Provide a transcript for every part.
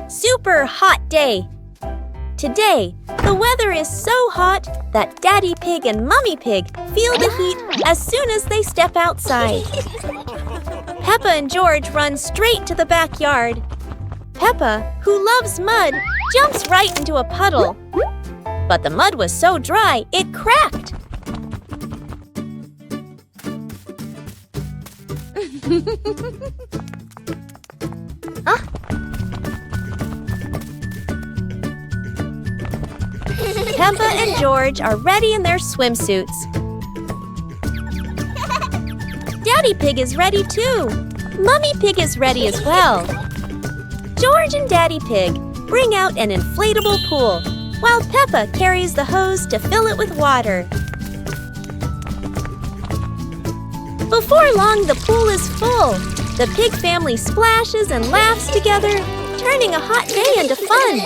super hot day. Today, the weather is so hot that Daddy Pig and Mummy Pig feel the heat as soon as they step outside. Peppa and George run straight to the backyard. Peppa, who loves mud, jumps right into a puddle. But the mud was so dry, it cracked. Peppa and George are ready in their swimsuits. Daddy Pig is ready too. Mummy Pig is ready as well. George and Daddy Pig bring out an inflatable pool, while Peppa carries the hose to fill it with water. Before long, the pool is full. The pig family splashes and laughs together, turning a hot day into fun.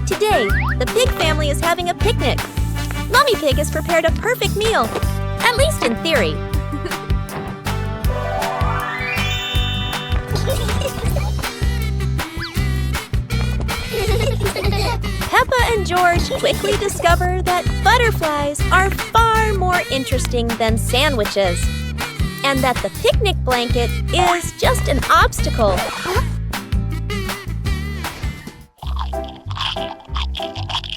Today, the pig family is having a picnic. Mummy Pig has prepared a perfect meal, at least in theory. Peppa and George quickly discover that butterflies are far more interesting than sandwiches, and that the picnic blanket is just an obstacle.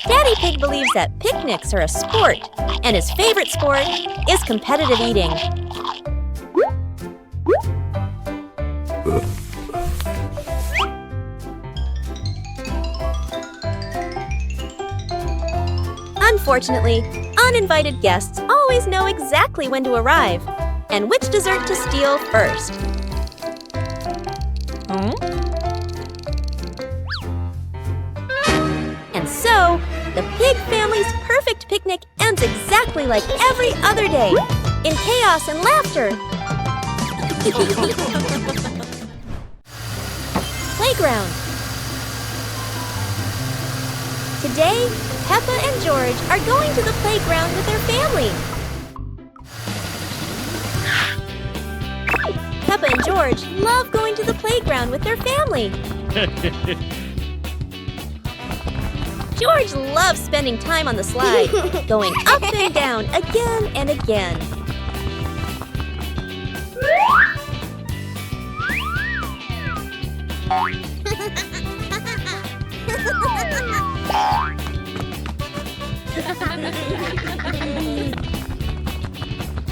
Daddy Pig believes that picnics are a sport, and his favorite sport is competitive eating. Unfortunately, uninvited guests always know exactly when to arrive and which dessert to steal first. And so, the pig family's perfect picnic ends exactly like every other day, in chaos and laughter. Playground. Today, Peppa and George are going to the playground with their family. Peppa and George love going to the playground with their family. George loves spending time on the slide, going up and down again and again.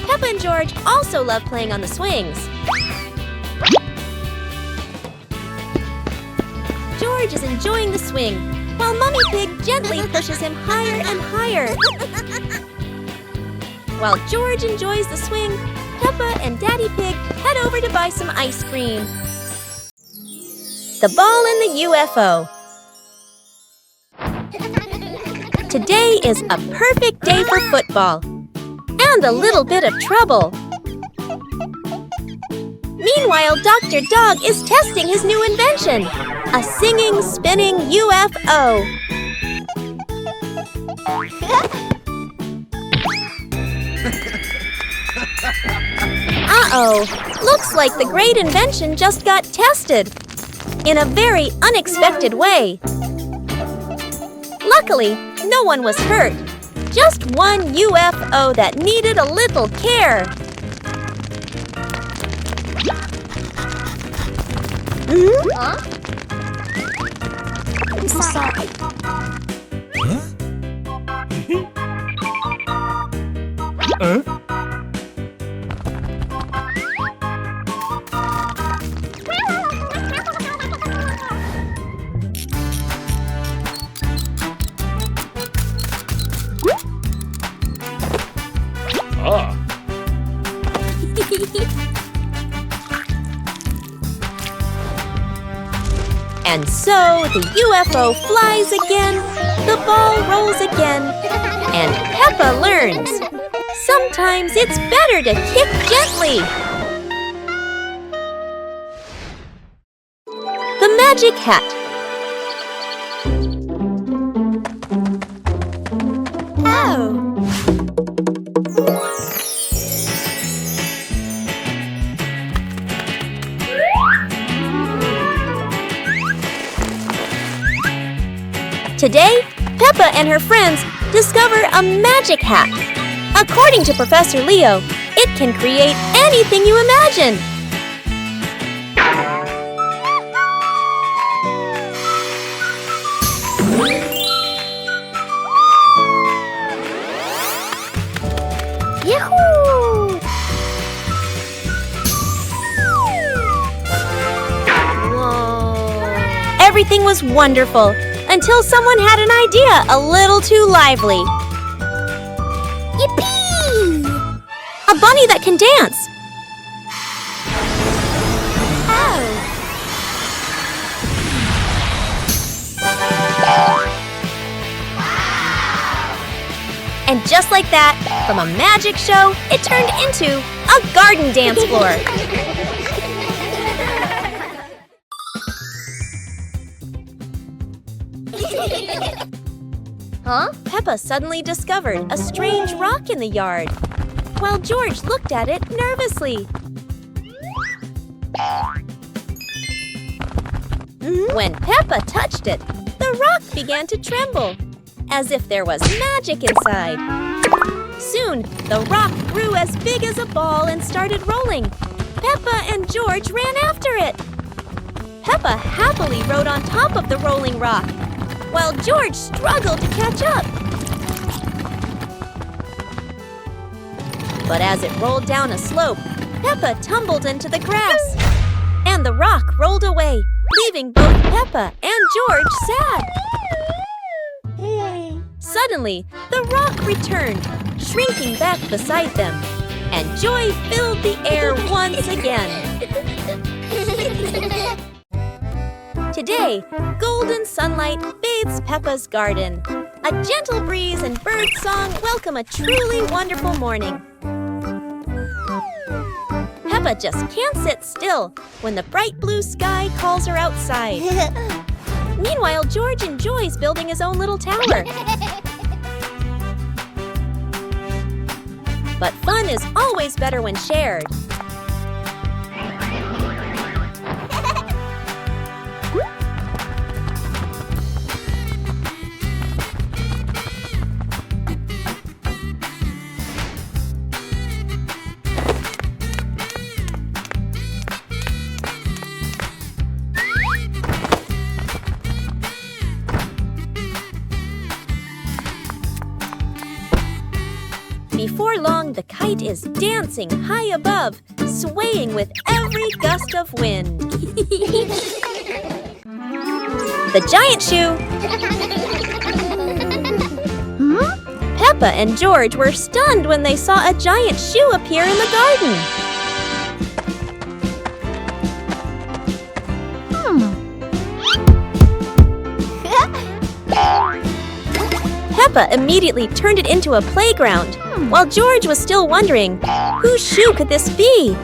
Peppa and George also love playing on the swings. George is enjoying the swing, while Mummy Pig gently pushes him higher and higher. While George enjoys the swing, Peppa and Daddy Pig head over to buy some ice cream. The ball and the UFO. Today is a perfect day for football, and a little bit of trouble. Meanwhile, Dr. Dog is testing his new invention, a singing, spinning UFO. Uh-oh, looks like the great invention just got tested in a very unexpected way. Luckily, no one was hurt. Just one UFO that needed a little care. And so the UFO flies again, the ball rolls again, and Peppa learns. Sometimes it's better to kick gently. The Magic Hat. Today, Peppa and her friends discover a magic hat. According to Professor Leo, it can create anything you imagine. Yahoo! Whoa! Everything was wonderful until someone had an idea a little too lively. Yippee! A bunny that can dance. And just like that, from a magic show, it turned into a garden dance floor. Huh? Peppa suddenly discovered a strange rock in the yard, while George looked at it nervously. When Peppa touched it, the rock began to tremble, as if there was magic inside. Soon, the rock grew as big as a ball and started rolling. Peppa and George ran after it. Peppa happily rode on top of the rolling rock, while George struggled to catch up. But as it rolled down a slope, Peppa tumbled into the grass, and the rock rolled away, leaving both Peppa and George sad. Suddenly, the rock returned, shrinking back beside them, and joy filled the air once again. Today, golden sunlight bathes Peppa's garden. A gentle breeze and bird song welcome a truly wonderful morning. Peppa just can't sit still when the bright blue sky calls her outside. Meanwhile, George enjoys building his own little tower. But fun is always better when shared. Before long, the kite is dancing high above, swaying with every gust of wind. The giant shoe! Peppa and George were stunned when they saw a giant shoe appear in the garden. Peppa immediately turned it into a playground, while George was still wondering, whose shoe could this be?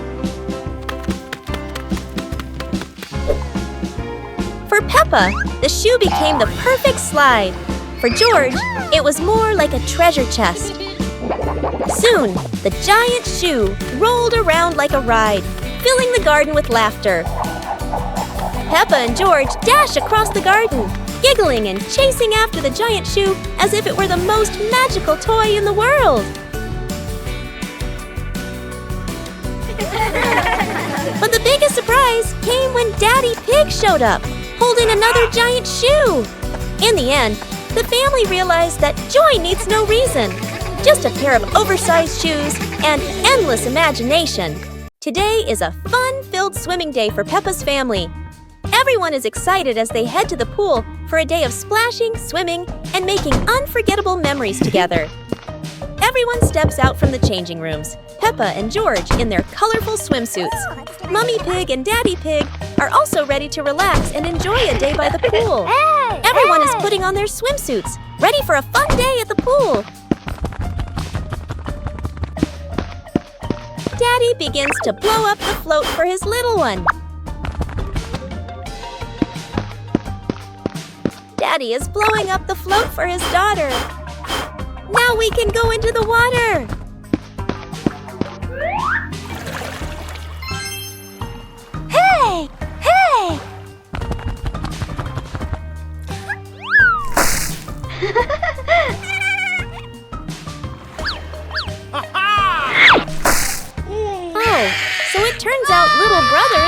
For Peppa, the shoe became the perfect slide. For George, it was more like a treasure chest. Soon, the giant shoe rolled around like a ride, filling the garden with laughter. Peppa and George dash across the garden, giggling and chasing after the giant shoe as if it were the most magical toy in the world. But the biggest surprise came when Daddy Pig showed up, holding another giant shoe. In the end, the family realized that joy needs no reason, just a pair of oversized shoes and endless imagination. Today is a fun-filled swimming day for Peppa's family. Everyone is excited as they head to the pool for a day of splashing, swimming, and making unforgettable memories together. Everyone steps out from the changing rooms, Peppa and George in their colorful swimsuits. Mummy Pig and Daddy Pig are also ready to relax and enjoy a day by the pool. Everyone is putting on their swimsuits, ready for a fun day at the pool. Daddy begins to blow up the float for his little one. Daddy is blowing up the float for his daughter. Now we can go into the water. Hey! Hey!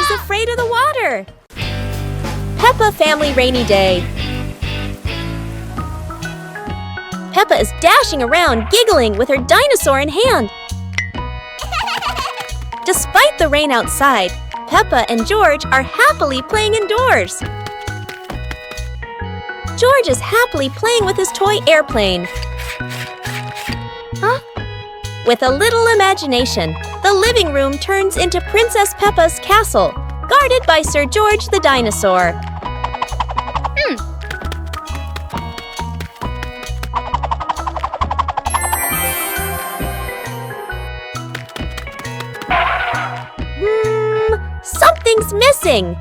is afraid of the water. Peppa Family Rainy Day. Peppa is dashing around, giggling with her dinosaur in hand. Despite the rain outside, Peppa and George are happily playing indoors. George is happily playing with his toy airplane. Huh? With a little imagination, the living room turns into Princess Peppa's castle, guarded by Sir George the dinosaur. Something's missing!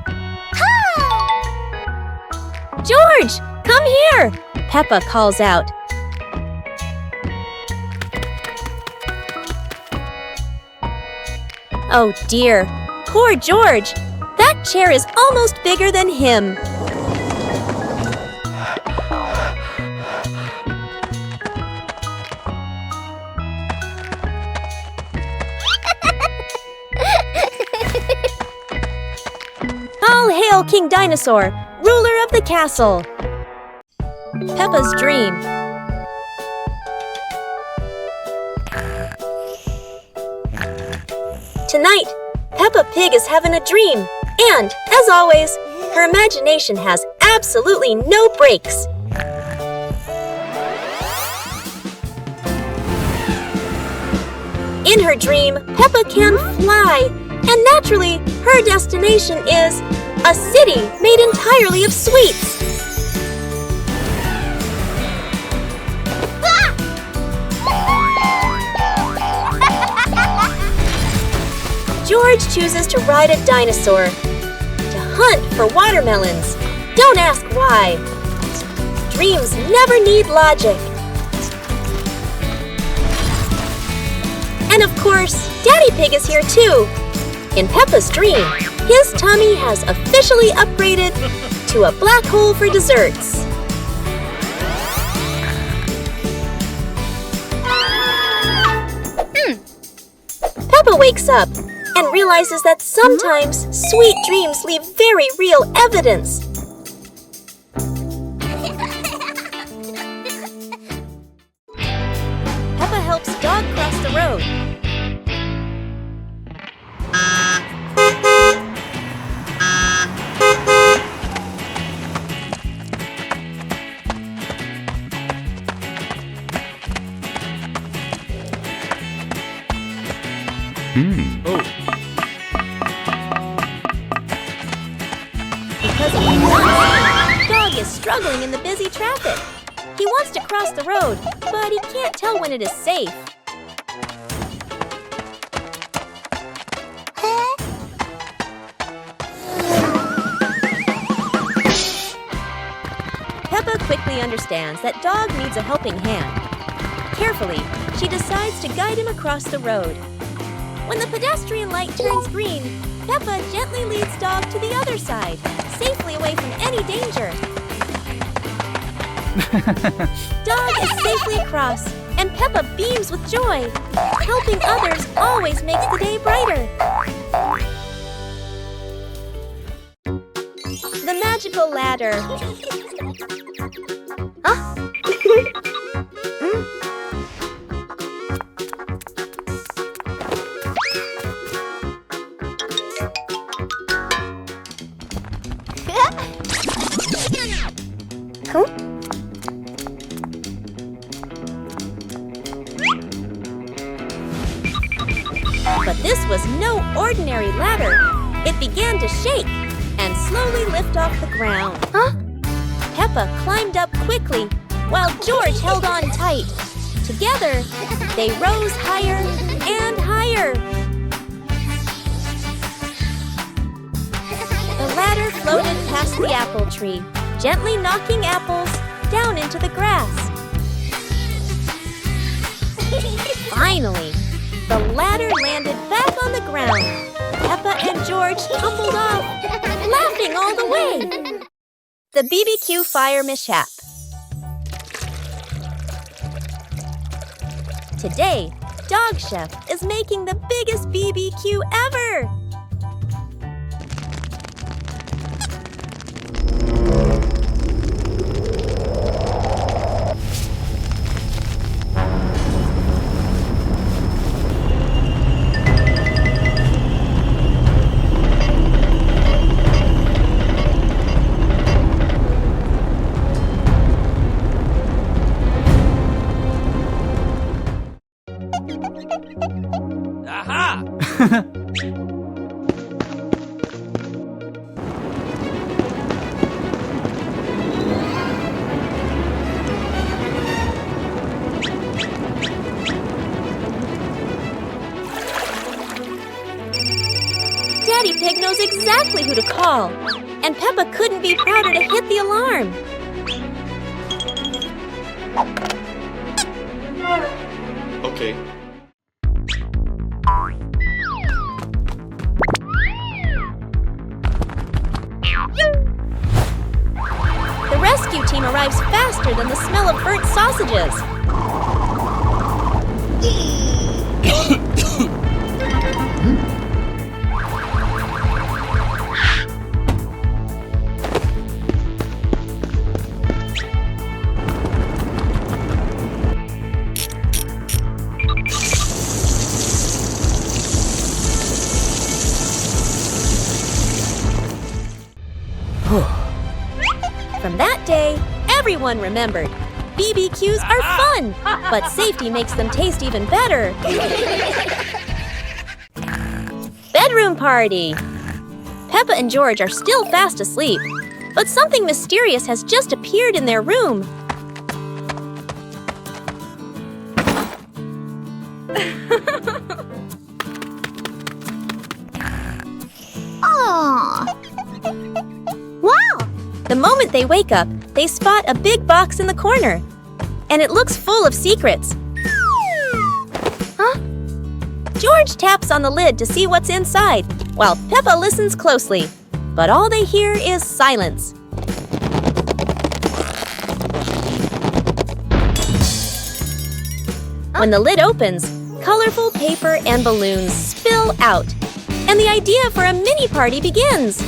George, come here! Peppa calls out. Oh dear, poor George! That chair is almost bigger than him. All hail King Dinosaur, ruler of the castle! Peppa's dream. Tonight, Peppa Pig is having a dream, and, as always, her imagination has absolutely no brakes. In her dream, Peppa can fly, and naturally, her destination is a city made entirely of sweets. George chooses to ride a dinosaur to hunt for watermelons. Don't ask why. Dreams never need logic. And of course, Daddy Pig is here too. In Peppa's dream, his tummy has officially upgraded to a black hole for desserts. Peppa wakes up and realizes that sometimes sweet dreams leave very real evidence. Peppa helps Dog cross the road. Because Dog is struggling in the busy traffic. He wants to cross the road, but he can't tell when it is safe. Peppa quickly understands that Dog needs a helping hand. Carefully, she decides to guide him across the road. When the pedestrian light turns green, Peppa gently leads Dog to the other side, safely away from any danger. Dog is safely across, and Peppa beams with joy. Helping others always makes the day brighter. The magical ladder. Huh? But this was no ordinary ladder. It began to shake and slowly lift off the ground. Huh? Peppa climbed up quickly while George held on tight. Together, they rose higher and higher. The ladder floated past the apple tree, gently knocking apples down into the grass. Finally, the ladder landed back on the ground. Peppa and George tumbled off, laughing all the way. The BBQ fire mishap. Today, Dog Chef is making the biggest BBQ ever. Daddy Pig knows exactly who to call, and Peppa couldn't be prouder to hit the alarm. Okay. The rescue team arrives faster than the smell of burnt sausages. From that day, everyone remembered. BBQs are fun, but safety makes them taste even better. Bedroom party! Peppa and George are still fast asleep, but something mysterious has just appeared in their room. Aww! Wow! The moment they wake up, they spot a big box in the corner. And it looks full of secrets. Huh? George taps on the lid to see what's inside, while Peppa listens closely. But all they hear is silence. When the lid opens, colorful paper and balloons spill out. And the idea for a mini party begins.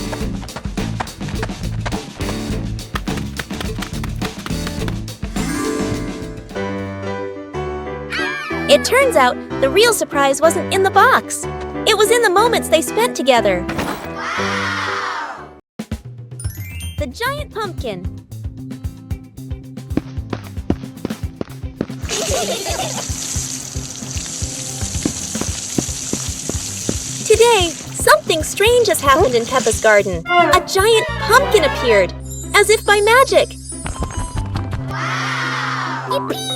It turns out the real surprise wasn't in the box. It was in the moments they spent together. Wow! The giant pumpkin. Today, something strange has happened in Peppa's garden. A giant pumpkin appeared, as if by magic. Wow! Yippee!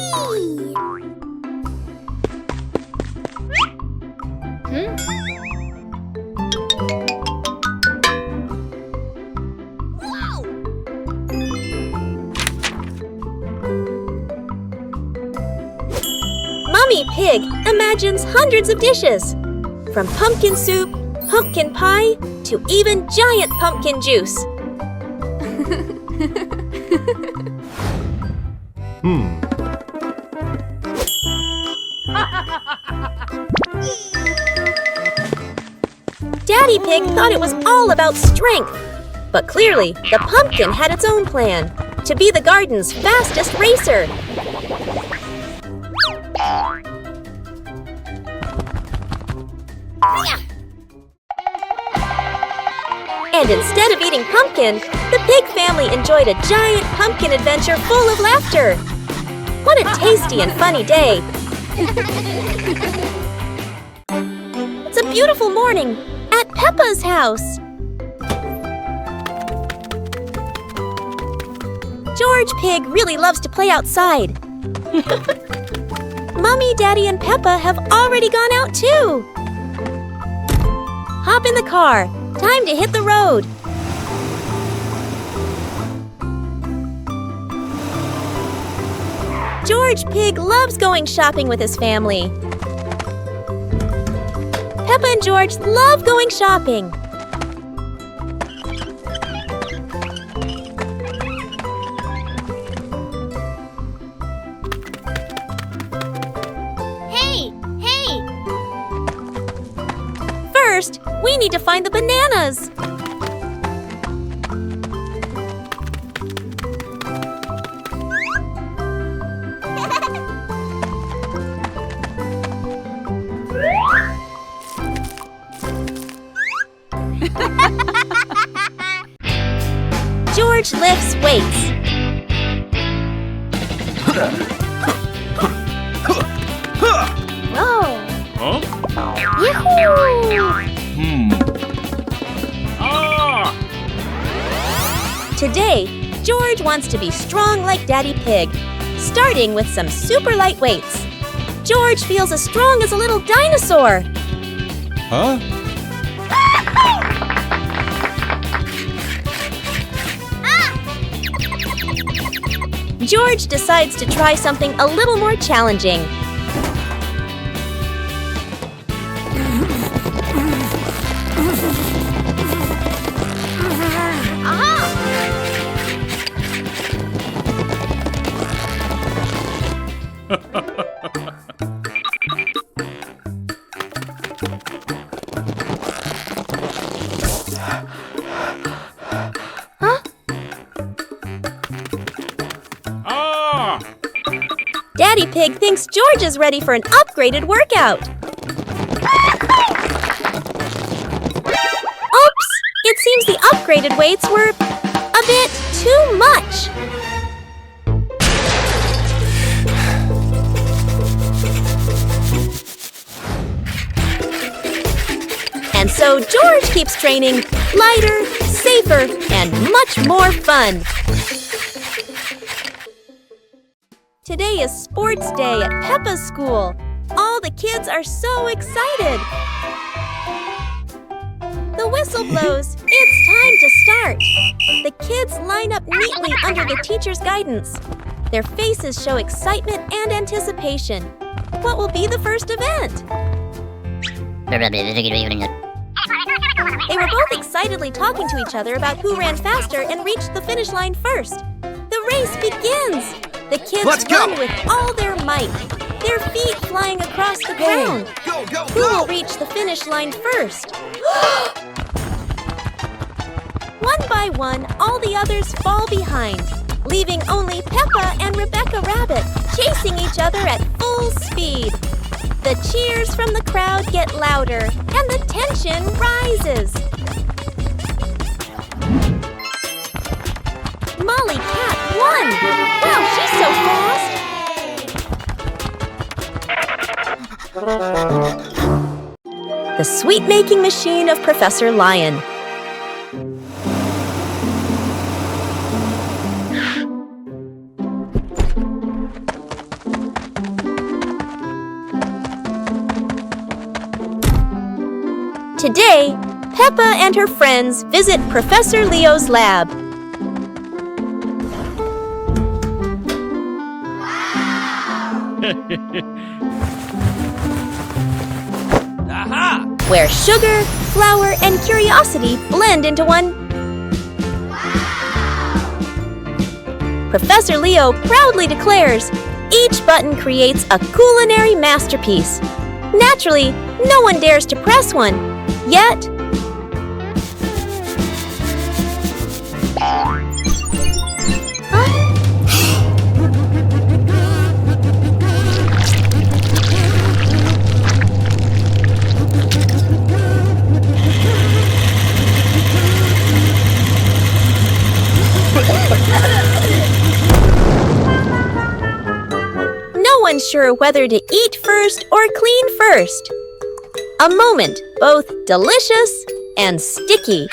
Mummy Pig imagines hundreds of dishes, from pumpkin soup, pumpkin pie, to even giant pumpkin juice. Daddy Pig thought it was all about strength, but clearly the pumpkin had its own plan, to be the garden's fastest racer. And instead of eating pumpkin, the pig family enjoyed a giant pumpkin adventure full of laughter. What a tasty and funny day! It's a beautiful morning at Peppa's house. George Pig really loves to play outside. Mummy, Daddy, and Peppa have already gone out too. Hop in the car. Time to hit the road. George Pig loves going shopping with his family. Peppa and George love going shopping. Hey! First, we need to find the bananas. George lifts weights. Whoa! Huh? Today, George wants to be strong like Daddy Pig, starting with some super light weights. George feels as strong as a little dinosaur. Huh? George decides to try something a little more challenging. Daddy Pig thinks George is ready for an upgraded workout. Oops! It seems the upgraded weights were a bit too much. And so George keeps training lighter, safer, and much more fun. Today is sports day at Peppa's school. All the kids are so excited. The whistle blows. It's time to start. The kids line up neatly under the teacher's guidance. Their faces show excitement and anticipation. What will be the first event? They were both excitedly talking to each other about who ran faster and reached the finish line first. The race begins! The kids run with all their might, their feet flying across the ground. Who will reach the finish line first? One by one, all the others fall behind, leaving only Peppa and Rebecca Rabbit chasing each other at full speed. The cheers from the crowd get louder, and the tension rises. Molly Cat won! Wow, she's so fast! The sweet-making machine of Professor Lion. Today, Peppa and her friends visit Professor Leo's lab. Where sugar, flour, and curiosity blend into one. Professor Leo proudly declares, each button creates a culinary masterpiece. Naturally, no one dares to press one, yet... No one's sure whether to eat first or clean first. A moment both delicious and sticky.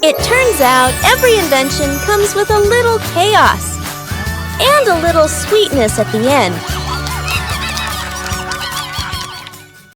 It turns out every invention comes with a little chaos and a little sweetness at the end.